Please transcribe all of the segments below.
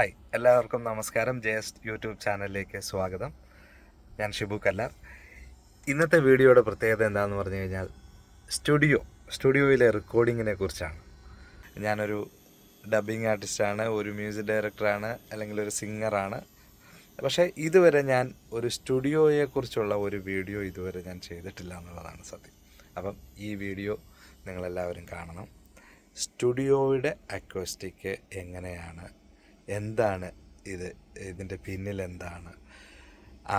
Hi, എല്ലാവർക്കും നമസ്കാരം. Jayas YouTube ചാനലിലേക്ക് സ്വാഗതം. ഞാൻ ഷിബു കല്ലാർ. ഇന്നത്തെ വീഡിയോയുടെ പ്രത്യേകത എന്താണെന്ന് പറഞ്ഞു കഴിഞ്ഞാൽ സ്റ്റുഡിയോയിലെ റെക്കോർഡിങ്ങിനെ കുറിച്ചാണ്. ഞാനൊരു ഡബ്ബിംഗ് ആർട്ടിസ്റ്റാണ്, ഒരു മ്യൂസിക് ഡയറക്ടറാണ്, അല്ലെങ്കിൽ ഒരു സിംഗറാണ്. പക്ഷേ ഇതുവരെ ഞാൻ ഒരു സ്റ്റുഡിയോയെക്കുറിച്ചുള്ള ഒരു വീഡിയോ ഇതുവരെ ഞാൻ ചെയ്തിട്ടില്ല എന്നുള്ളതാണ് സത്യം. അപ്പം ഈ വീഡിയോ നിങ്ങളെല്ലാവരും കാണണം. സ്റ്റുഡിയോയുടെ അക്വസ്റ്റിക് എങ്ങനെയാണ്, എന്താണ് ഇതിൻ്റെ പിന്നിൽ എന്താണ്,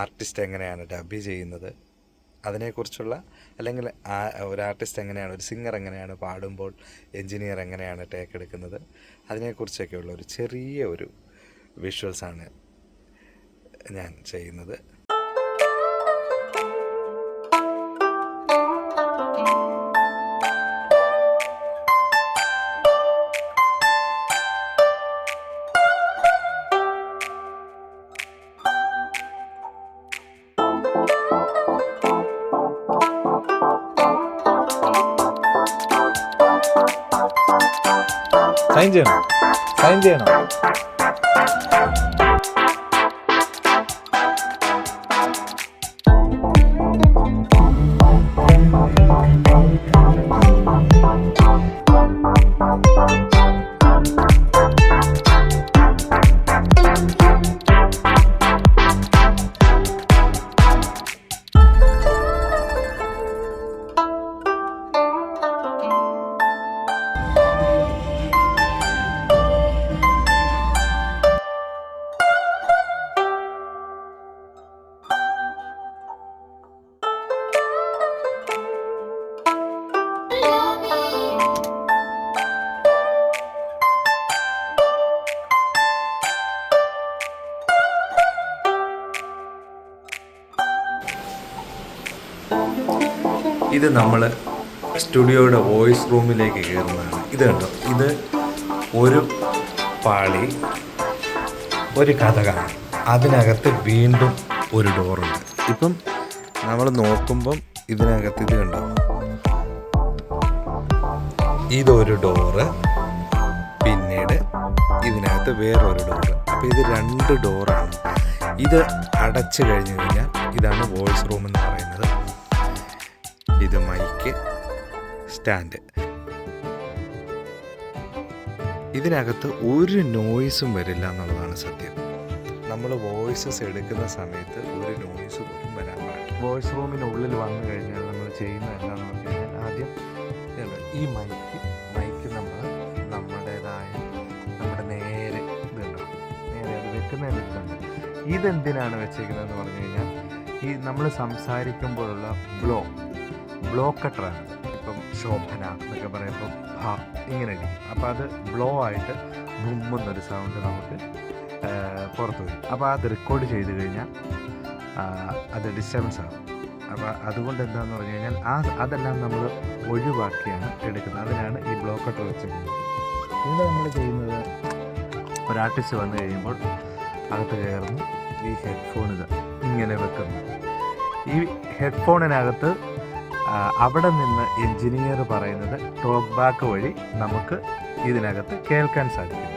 ആർട്ടിസ്റ്റ് എങ്ങനെയാണ് ഡബ് ചെയ്യുന്നത്, അതിനെക്കുറിച്ചുള്ള, അല്ലെങ്കിൽ ഒരു ആർട്ടിസ്റ്റ് എങ്ങനെയാണ്, ഒരു സിംഗർ എങ്ങനെയാണ് പാടുമ്പോൾ എൻജിനീയർ എങ്ങനെയാണ് ടേക്ക് എടുക്കുന്നത്, അതിനെക്കുറിച്ചൊക്കെയുള്ള ഒരു ചെറിയ ഒരു വിഷ്വൽസാണ് ഞാൻ ചെയ്യുന്നത്. സൈൻ ചെയ്യണം. ഇത് നമ്മൾ സ്റ്റുഡിയോയുടെ വോയിസ് റൂമിലേക്ക് കയറുന്നതാണ്. ഇത് കണ്ടോ, ഇത് ഒരു പാളി, ഒരു കതകാണ്. അതിനകത്ത് വീണ്ടും ഒരു ഡോറുണ്ട്. ഇപ്പം നമ്മൾ നോക്കുമ്പം ഇതിനകത്ത് ഇത് കണ്ടോ, ഇതൊരു ഡോറ്, പിന്നീട് ഇതിനകത്ത് വേറൊരു ഡോറ്. അപ്പോൾ ഇത് 2 ഡോറാണ്. ഇത് അടച്ചു കഴിഞ്ഞ് കഴിഞ്ഞാൽ ഇതാണ് വോയിസ് റൂം എന്ന് പറയുന്നത്. ഇത് മൈക്ക് സ്റ്റാൻഡ്. ഇതിനകത്ത് ഒരു നോയ്സും വരില്ല എന്നുള്ളതാണ് സത്യം. നമ്മൾ വോയിസസ് എടുക്കുന്ന സമയത്ത് ഒരു നോയ്സ് പോലും വരാൻ പാടില്ല. വോയിസ് റൂമിനുള്ളിൽ വന്നു കഴിഞ്ഞാൽ നമ്മൾ ചെയ്യുന്ന എന്താണെന്ന് പറഞ്ഞു കഴിഞ്ഞാൽ, ആദ്യം ഈ മൈക്ക് നമ്മൾ നമ്മുടേതായ നമ്മുടെ നേരെ അത് വെക്കുന്നതിനുണ്ട്. ഇതെന്തിനാണ് വെച്ചേക്കുന്നതെന്ന് പറഞ്ഞു കഴിഞ്ഞാൽ, ഈ നമ്മൾ സംസാരിക്കുമ്പോഴുള്ള ബ്ലോ കട്ടറാണ്. ഇപ്പം ശോഭന എന്നൊക്കെ പറയുമ്പോൾ ഇങ്ങനെ ഇരിക്കും. അപ്പോൾ അത് ബ്ലോ ആയിട്ട് ബുമ്മെന്നൊരു സൗണ്ട് നമുക്ക് പുറത്തു വരും. അപ്പോൾ അത് റെക്കോർഡ് ചെയ്ത് കഴിഞ്ഞാൽ അത് ഡിസ്റ്റർബൻസ് ആകും. അപ്പോൾ അതുകൊണ്ട് എന്താണെന്ന് പറഞ്ഞു കഴിഞ്ഞാൽ അതെല്ലാം നമ്മൾ ഒഴിവാക്കിയാണ് എടുക്കുന്നത്. അതിനാണ് ഈ ബ്ലോ കട്ടർ വെച്ചിരിക്കുന്നത്. ഇവിടെ നമ്മൾ ചെയ്യുന്നത്, ഒരു ആർട്ടിസ്റ്റ് വന്നു കഴിയുമ്പോൾ അകത്ത് കയറുന്നു, ഈ ഹെഡ്ഫോൺ ഇങ്ങനെ വെക്കുന്നു. ഈ ഹെഡ്ഫോണിനകത്ത് അവിടെ നിന്ന് എൻജിനീയർ പറയുന്നത് ടോക്ക് ബാക്ക് വഴി നമുക്ക് ഇതിനകത്ത് കേൾക്കാൻ സാധിക്കും.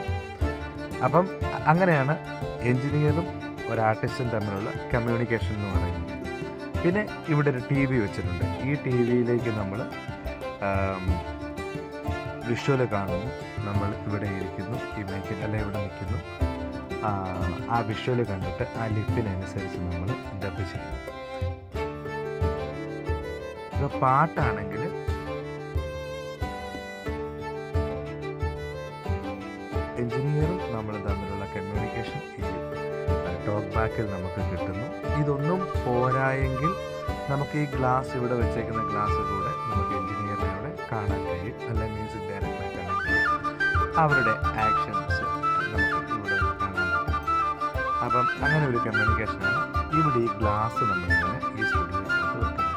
അപ്പം അങ്ങനെയാണ് എൻജിനീയറും ഒരു ആർട്ടിസ്റ്റും തമ്മിലുള്ള കമ്മ്യൂണിക്കേഷൻ എന്ന് പറയുന്നത്. പിന്നെ ഇവിടെ ഒരു TV വെച്ചിട്ടുണ്ട്. ഈ TVയിലേക്ക് നമ്മൾ വിഷ്വൽ കാണുന്നു. നമ്മൾ ഇവിടെ ഇരിക്കുന്നു, ഈ മൈക്കിൽ അല്ലെങ്കിൽ ഇവിടെ നിൽക്കുന്നു. ആ വിഷ്വൽ കണ്ടിട്ട് ആ ലിപ്പിനനുസരിച്ച് നമ്മൾ ഡബ് ചെയ്യും. ഇപ്പോൾ പാട്ടാണെങ്കിൽ എൻജിനീയറും നമ്മൾ തമ്മിലുള്ള കമ്മ്യൂണിക്കേഷൻ ഈ ടോക്ക് ബാക്കിൽ നമുക്ക് കിട്ടുന്നു. ഇതൊന്നും പോരായെങ്കിൽ നമുക്ക് ഈ ഗ്ലാസ്, ഇവിടെ വെച്ചേക്കുന്ന ഗ്ലാസ് കൂടെ നമുക്ക് എൻജിനീയറിനെ അവിടെ കാണാൻ കഴിയും, അല്ലെങ്കിൽ മ്യൂസിക് ഡയറക്ടറെ കാണാൻ കഴിയും. അവരുടെ ആക്ഷൻസ് നമുക്ക് ഇവിടെ കാണാൻ പറ്റും. അപ്പം അങ്ങനെ ഒരു കമ്മ്യൂണിക്കേഷനാണ്. ഇവിടെ ഈ ഗ്ലാസ് നമ്മളിങ്ങനെ ഈ സ്റ്റുഡിയോയിലേക്ക് വെക്കുന്നത്.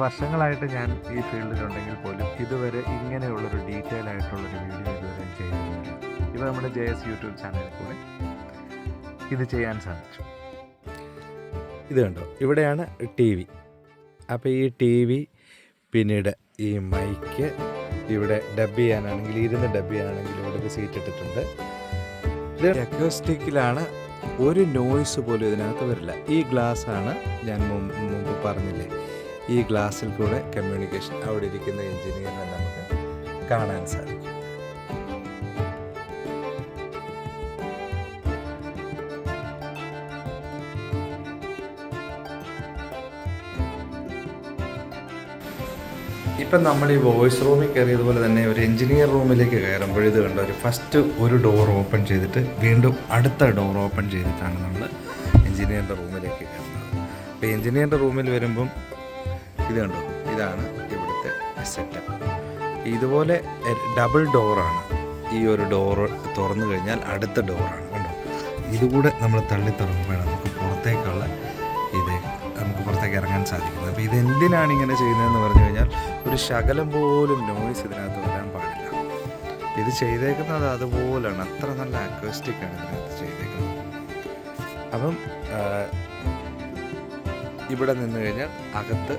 വർഷങ്ങളായിട്ട് ഞാൻ ഈ ഫീൽഡിലുണ്ടെങ്കിൽ പോലും ഇതുവരെ ഇങ്ങനെയുള്ളൊരു ഡീറ്റെയിൽ ആയിട്ടുള്ളൊരു വീഡിയോ ഇതുവരെ ചെയ്തിട്ടില്ല. ഇപ്പോൾ നമ്മുടെ JS യൂട്യൂബ് ചാനലിൽ കൂടെ ഇത് ചെയ്യാൻ സാധിച്ചു. ഇത് കണ്ടോ, ഇവിടെയാണ് TV. അപ്പോൾ ഈ TV, പിന്നീട് ഈ മൈക്ക്, ഇവിടെ ഡബ് ചെയ്യാനാണെങ്കിൽ, ഇരുന്ന് ഡബ് ചെയ്യാനാണെങ്കിൽ ഇവിടെ ഒരു സീറ്റ് ഇട്ടിട്ടുണ്ട്. ഇത് അക്യോസ്റ്റിക്കിലാണ്, ഒരു നോയ്സ് പോലും ഇതിനകത്ത് വരില്ല. ഈ ഗ്ലാസ്സാണ് ഞാൻ മുമ്പ് പറഞ്ഞില്ലേ, ഈ ഗ്ലാസ്സിൽ കൂടെ കമ്മ്യൂണിക്കേഷൻ അവിടെ ഇരിക്കുന്ന എഞ്ചിനീയറിനെ നമുക്ക് കാണാൻ സാധിക്കും. ഇപ്പം നമ്മൾ ഈ വോയിസ് റൂമിൽ കയറിയതുപോലെ തന്നെ ഒരു എഞ്ചിനീയർ റൂമിലേക്ക് കയറുമ്പോൾ ഇത് കണ്ടോ, ഒരു ഡോർ ഓപ്പൺ ചെയ്തിട്ട് വീണ്ടും അടുത്ത ഡോർ ഓപ്പൺ ചെയ്തിട്ടാണ് നമ്മൾ എഞ്ചിനീയറിൻ്റെ റൂമിലേക്ക് കയറുന്നത്. അപ്പോൾ എഞ്ചിനീയറിൻ്റെ റൂമിൽ വരുമ്പം ഇത് കണ്ടോ, ഇതാണ് ഇവിടുത്തെ സെറ്റപ്പ്. ഇതുപോലെ ഡബിൾ ഡോറാണ്. ഈ ഒരു ഡോറ് തുറന്നു കഴിഞ്ഞാൽ അടുത്ത ഡോറാണ് കണ്ടോ. ഇതുകൂടെ നമ്മൾ തള്ളി തുറക്കുമ്പോഴാണ് നമുക്ക് പുറത്തേക്ക് ഇറങ്ങാൻ സാധിക്കുന്നത്. അപ്പോൾ ഇതെന്തിനാണ് ഇങ്ങനെ ചെയ്യുന്നതെന്ന് പറഞ്ഞു കഴിഞ്ഞാൽ ഒരു ശകലം പോലും നോയ്സ് ഇതിനകത്ത് വരാൻ പാടില്ല. ഇത് ചെയ്തേക്കുന്നത് അതുപോലെയാണ്, അത്ര നല്ല അക്വസ്റ്റിക്കാണ് ഇതിനകത്ത് ചെയ്തേക്കുന്നത്. അപ്പം ഇവിടെ നിന്ന് കഴിഞ്ഞാൽ അകത്ത്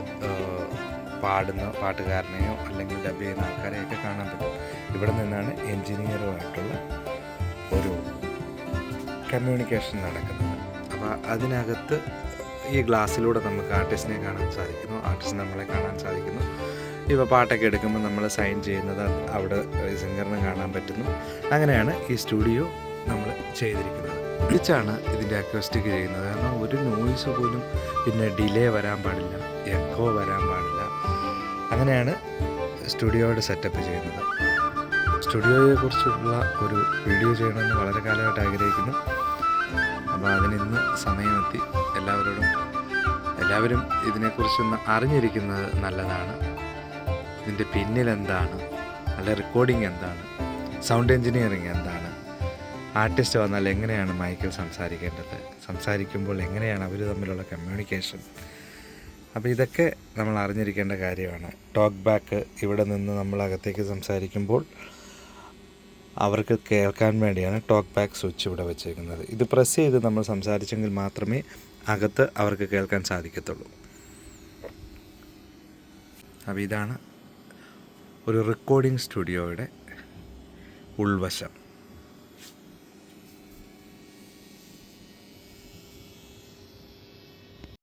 പാടുന്ന പാട്ടുകാരനെയോ അല്ലെങ്കിൽ ഡബ് ചെയ്യുന്ന ആൾക്കാരെയൊക്കെ കാണാൻ പറ്റും. ഇവിടെ നിന്നാണ് എൻജിനീയറുമായിട്ടുള്ള ഒരു കമ്മ്യൂണിക്കേഷൻ നടക്കുന്നത്. അപ്പോൾ അതിനകത്ത് ഈ ഗ്ലാസ്സിലൂടെ നമുക്ക് ആർട്ടിസ്റ്റിനെ കാണാൻ സാധിക്കുന്നു, ആർട്ടിസ്റ്റ് നമ്മളെ കാണാൻ സാധിക്കുന്നു. ഇപ്പോൾ പാട്ടൊക്കെ എടുക്കുമ്പോൾ നമ്മൾ സൈൻ ചെയ്യുന്നത് അവിടെ സിംഗറിന് കാണാൻ പറ്റുന്നു. അങ്ങനെയാണ് ഈ സ്റ്റുഡിയോ നമ്മൾ ചെയ്തിരിക്കുന്നത്. തിരിച്ചാണ് ഇതിൻ്റെ അക്വസ്റ്റിക് ചെയ്യുന്നത്. കാരണം ഒരു നോയ്സ് പോലും, പിന്നെ ഡിലേ വരാൻ പാടില്ല, എക്കോ വരാൻ പാടില്ല. അങ്ങനെയാണ് സ്റ്റുഡിയോയുടെ സെറ്റപ്പ് ചെയ്യുന്നത്. സ്റ്റുഡിയോയെക്കുറിച്ചുള്ള ഒരു വീഡിയോ ചെയ്യണമെന്ന് വളരെ കാലമായിട്ട് ആഗ്രഹിക്കുന്നു. അപ്പോൾ അതിനിന്ന് സമയമെത്തി. എല്ലാവരും ഇതിനെക്കുറിച്ചൊന്ന് അറിഞ്ഞിരിക്കുന്നത് നല്ലതാണ്. ഇതിൻ്റെ പിന്നിലെന്താണ്, അല്ല റെക്കോർഡിങ് എന്താണ്, സൗണ്ട് എൻജിനീയറിങ് എന്താണ്, ആർട്ടിസ്റ്റ് വന്നാൽ എങ്ങനെയാണ് മൈക്കിൽ സംസാരിക്കുമ്പോൾ എങ്ങനെയാണ് അവർ തമ്മിലുള്ള കമ്മ്യൂണിക്കേഷൻ. അപ്പോൾ ഇതൊക്കെ നമ്മൾ അറിഞ്ഞിരിക്കേണ്ട കാര്യമാണ്. ടോക്ക് ബാക്ക് ഇവിടെ നിന്ന് നമ്മൾ അകത്തേക്ക് സംസാരിക്കുമ്പോൾ അവർക്ക് കേൾക്കാൻ വേണ്ടിയാണ് ടോക്ക് ബാക്ക് സ്വിച്ച് ഇവിടെ വെച്ചേക്കുന്നത്. ഇത് പ്രസ് ചെയ്ത് നമ്മൾ സംസാരിച്ചെങ്കിൽ മാത്രമേ അകത്ത് അവർക്ക് കേൾക്കാൻ സാധിക്കത്തുള്ളൂ. അപ്പോൾ ഇതാണ് ഒരു റെക്കോർഡിംഗ് സ്റ്റുഡിയോയുടെ ഉൾവശം.